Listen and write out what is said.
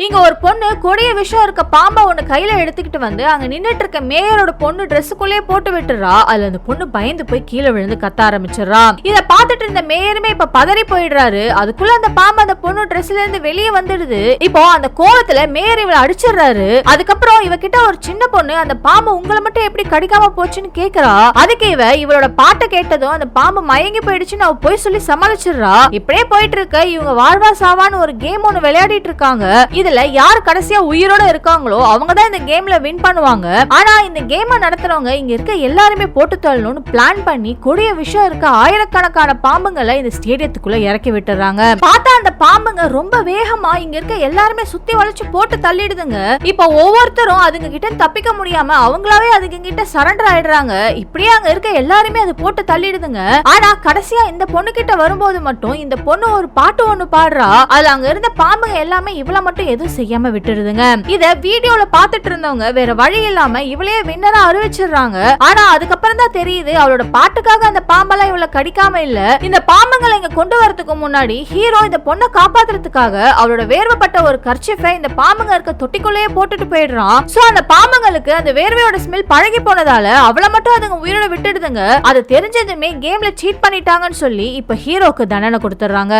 இங்க ஒரு பொண்ணு கொடிய விஷயம் இருக்க பாம்பா ஒண்ணு கையில எடுத்துக்கிட்டு வந்து அங்க நின்னுட்டு இருக்க மேயரோட பொண்ணு ட்ரெஸ்ஸுக்குள்ளே போட்டு விட்டுறா. அதுல அந்த பொண்ணு பயந்து போய் கீழே விழுந்து கத்த ஆரம்பிச்சிடறா. இத பாத்துட்டு இருந்த மேயருமே இப்ப பதறி போயிடுறாரு. அதுக்குள்ள அந்த பாம்பு அந்த பொண்ணு ட்ரெஸ்ல இருந்து வெளியே வந்துடுது. இப்போ அந்த கோவத்துல மேயர் இவளை அடிச்சிடுறாரு. அதுக்கப்புறம் இவகிட்ட ஒரு சின்ன பொண்ணு அந்த பாம்பு உங்களை மட்டும் எப்படி கடிக்காம போச்சுன்னு கேக்குறா. அதுக்கு இவளோட பாட்டை கேட்டதும் அந்த பாம்பு மயங்கி போயிடுச்சுன்னு அவ போய் சொல்லி சமாளிச்சிடுறா. இப்படியே போயிட்டு இருக்க இவங்க வாழ்வா சாவான்னு ஒரு கேம் ஒண்ணு விளையாடிட்டு இருக்காங்க. இதுல யார் கடைசியா உயிரோட இருக்காங்களோ அவங்க தான் இந்த கேம்ல வின் பண்ணுவாங்க. ஆனா இந்த கேமை நடத்துறவங்க இங்க இருக்க எல்லாருமே போட்டு தள்ளணும்னு பிளான் பண்ணி கொடிய விஷயம் இருக்க ஆயிரக்கணக்கான பாம்புங்களை இந்த ஸ்டேடியத்துக்குள்ள இறக்கி விட்டுறாங்க. பார்த்தா அந்த பாம்புங்க ரொம்ப வேகமா இங்க இருக்க எல்லாருமே சுத்தி வளைச்சு போட்டு தள்ளிடுதுங்க. இப்ப ஒவ்வொருத்தரும் அதுங்க கிட்ட தப்பிக்க முடியாம அவங்களாவே அதுங்க கிட்ட சரண்டர் ஆயிடுறாங்க. இப்படியே அங்க இருக்க எல்லாருமே அது போட்டு தள்ளிடுதுங்க. ஆனா கடைசியா இந்த பொண்ணு கிட்ட வரும்போது மட்டும் இந்த பொண்ணு ஒரு பாட்டு ஒண்ணு பாடுறா. அது அங்க இருந்த பாம்புங்க எல்லாமே இவள மட்டும் எதுவும் செய்யாம விட்டுடுதுங்க. இத வீடியோல பாத்துட்டு இருந்தவங்க வேற வழி இல்லாம இவளையே வின்னரா அறிவிச்சிடுறாங்க. ஆனா அதுக்கப்புறம் தான் தெரியுது அவளோட பாட்டுக்காக அந்த பாம்பெல்லாம் இவளை கடிக்காம இல்ல. இந்த பாம்புங்களை இங்க கொண்டு வரதுக்கு முன்னாடி ஹீரோ இந்த பொண்ணை காப்பாத்துறதுக்காக அவளோட வேர்வைப்பட்ட ஒரு கர்ச்சிஃபை இந்த பாம்புங்க இருக்க தொட்டிக்குள்ளேயே போட்டுட்டு போயிடுறான். சோ அந்த பாம்புங்களுக்கு அந்த வேர்வையோட ஸ்மெல் பழகி போனதால அவளை மட்டும் அதுங்க உயிரோட விட்டுடுதுங்க. அது தெரிஞ்சதுமே கேம்ல சீட் பண்ணிட்டாங்கன்னு சொல்லி இப்ப ஹீரோக்கு தண்டனை கொடுத்துறாங்க.